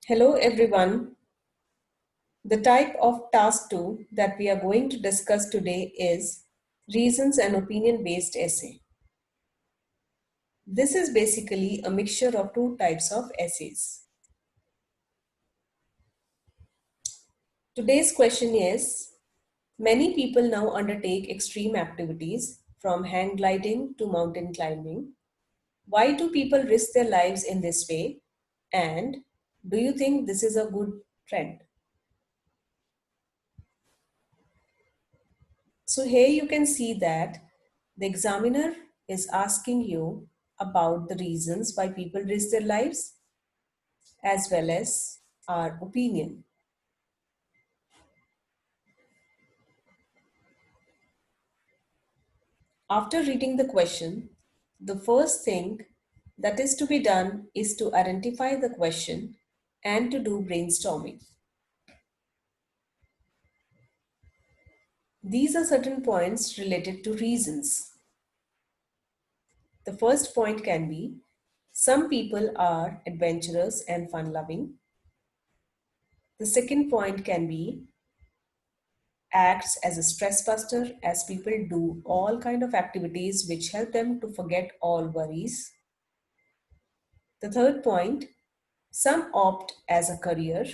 Hello everyone. The type of task 2 that we are going to discuss today is reasons and opinion based essay. This is basically a mixture of two types of essays. Today's question is, many people now undertake extreme activities from hang gliding to mountain climbing. Why do people risk their lives in this way? And do you think this is a good trend? So here you can see that the examiner is asking you about the reasons why people risk their lives as well as our opinion. After reading the question, the first thing that is to be done is to identify the question and to do brainstorming. These are certain points related to reasons. The first point can be some people are adventurous and fun loving. The second point can be acts as a stress buster as people do all kind of activities which help them to forget all worries. The third point, some opt as a career.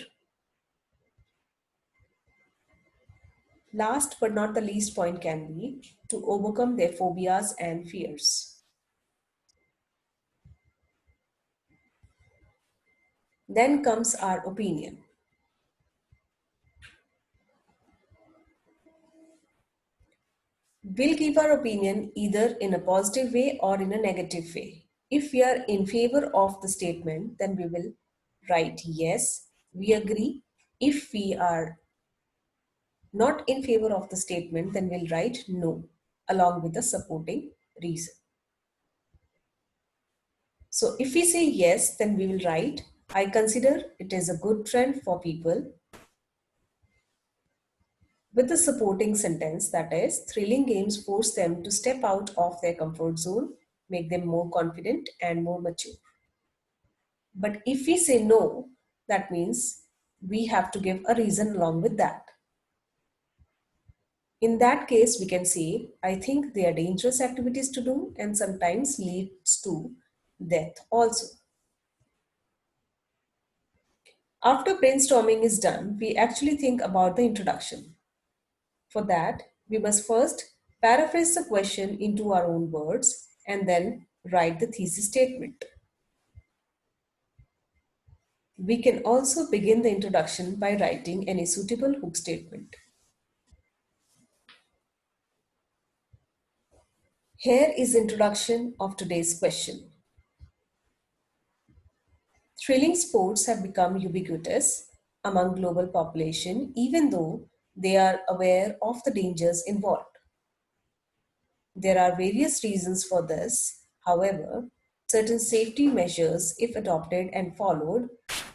Last but not the least point can be to overcome their phobias and fears. Then comes our opinion. We'll give our opinion either in a positive way or in a negative way. If we are in favor of the statement, then we will write yes, we agree. If we are not in favor of the statement, then we'll write no, along with the supporting reason. So if we say yes, then we will write, I consider it is a good trend for people, with the supporting sentence, that is, thrilling games force them to step out of their comfort zone, make them more confident and more mature. But if we say no, that means we have to give a reason along with that. In that case, we can say, I think they are dangerous activities to do and sometimes leads to death also. After brainstorming is done, we actually think about the introduction. For that, we must first paraphrase the question into our own words and then write the thesis statement. We can also begin the introduction by writing any suitable hook statement. Here is the introduction of today's question. Thrilling sports have become ubiquitous among global population even though they are aware of the dangers involved. There are various reasons for this. However, certain safety measures, if adopted and followed,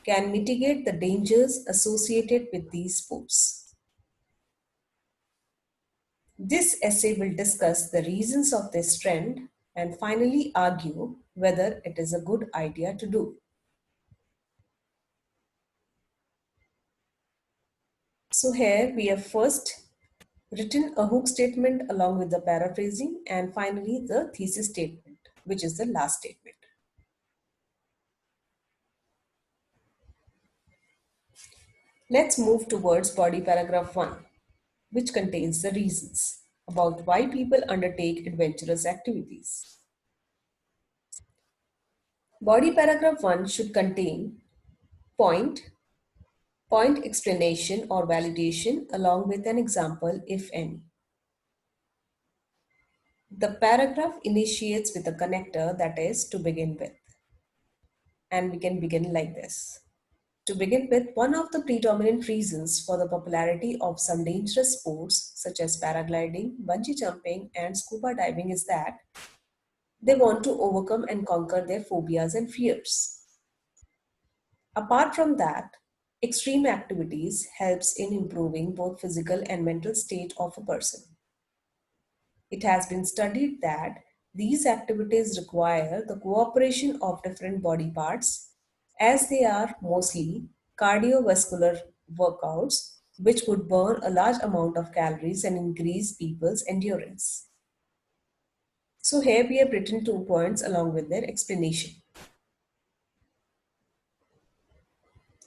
can mitigate the dangers associated with these sports. This essay will discuss the reasons of this trend and finally argue whether it is a good idea to do. So here we have first written a hook statement along with the paraphrasing and finally the thesis statement, which is the last statement. Let's move towards body paragraph 1, which contains the reasons about why people undertake adventurous activities. Body paragraph 1 should contain point, point explanation or validation along with an example if any. The paragraph initiates with a connector, that is to begin with. And we can begin like this. To begin with, one of the predominant reasons for the popularity of some dangerous sports such as paragliding, bungee jumping, and scuba diving is that they want to overcome and conquer their phobias and fears. Apart from that, extreme activities helps in improving both physical and mental state of a person. It has been studied that these activities require the cooperation of different body parts as they are mostly cardiovascular workouts, which would burn a large amount of calories and increase people's endurance. So here we have written 2 points along with their explanation.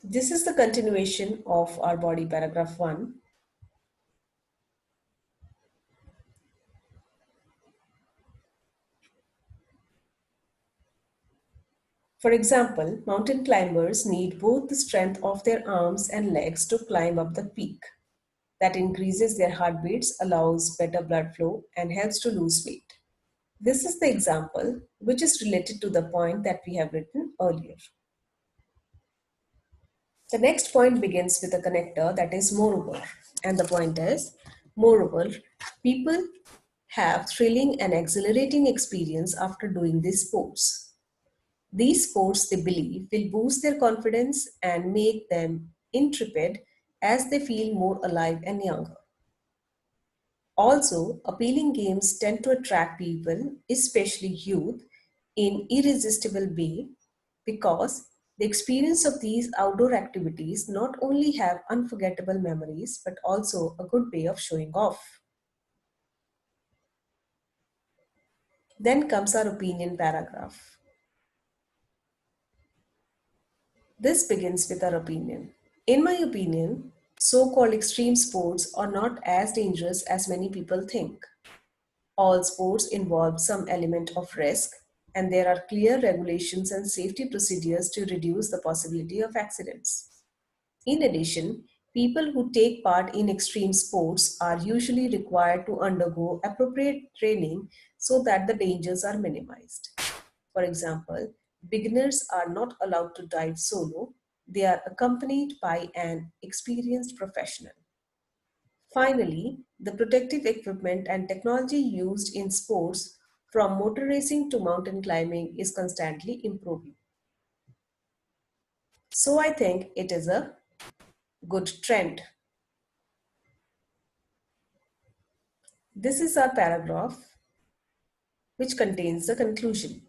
This is the continuation of our body paragraph 1. For example, mountain climbers need both the strength of their arms and legs to climb up the peak. That increases their heartbeats, allows better blood flow, and helps to lose weight. This is the example which is related to the point that we have written earlier. The next point begins with a connector that is moreover, and the point is moreover, people have thrilling and exhilarating experience after doing these sports. These sports, they believe, will boost their confidence and make them intrepid as they feel more alive and younger. Also, appealing games tend to attract people, especially youth, in irresistible way because the experience of these outdoor activities not only have unforgettable memories but also a good way of showing off. Then comes our opinion paragraph. This begins with our opinion. In my opinion, so called extreme sports are not as dangerous as many people think. All sports involve some element of risk, and there are clear regulations and safety procedures to reduce the possibility of accidents. In addition, people who take part in extreme sports are usually required to undergo appropriate training so that the dangers are minimized. For example, beginners are not allowed to dive solo, they are accompanied by an experienced professional. Finally, the protective equipment and technology used in sports, from motor racing to mountain climbing, is constantly improving. So I think it is a good trend. This is our paragraph which contains the conclusion.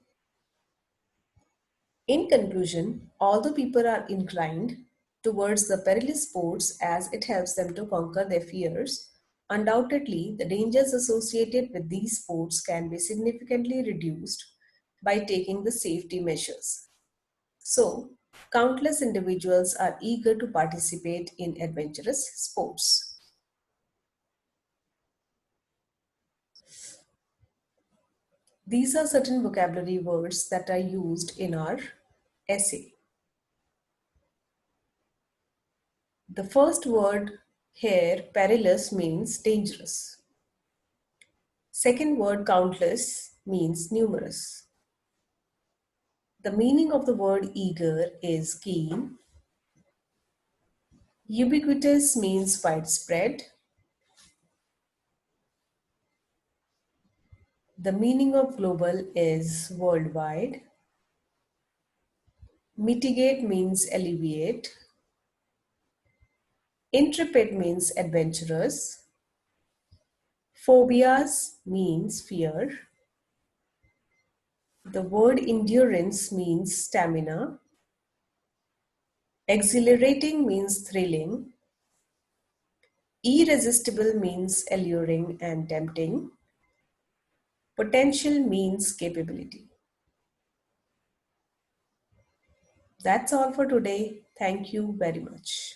In conclusion, although people are inclined towards the perilous sports as it helps them to conquer their fears, undoubtedly the dangers associated with these sports can be significantly reduced by taking the safety measures. So, countless individuals are eager to participate in adventurous sports. These are certain vocabulary words that are used in our essay. The first word here, perilous, means dangerous. Second word, countless, means numerous. The meaning of the word eager is keen. Ubiquitous means widespread. The meaning of global is worldwide. Mitigate means alleviate. Intrepid means adventurous. Phobias means fear. The word endurance means stamina. Exhilarating means thrilling. Irresistible means alluring and tempting. Potential means capability. That's all for today. Thank you very much.